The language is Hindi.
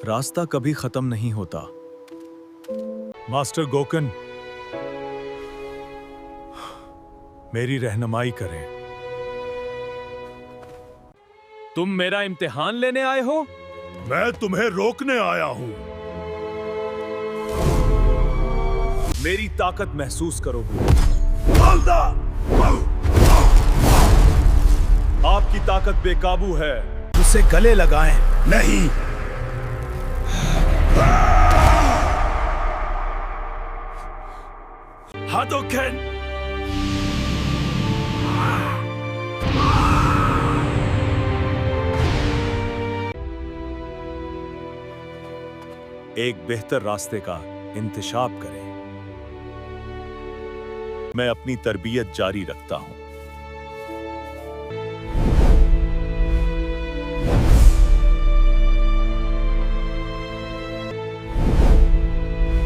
रास्ता कभी खत्म नहीं होता। मास्टर गोकन, मेरी रहनुमाई करें। तुम मेरा इम्तिहान लेने आए हो? मैं तुम्हें रोकने आया हूं। मेरी ताकत महसूस करो। आपकी ताकत बेकाबू है। उसे गले लगाएं। नहीं। हादोकेन। एक बेहतर रास्ते का इंतशाब करें। मैं अपनी तरबियत जारी रखता हूं।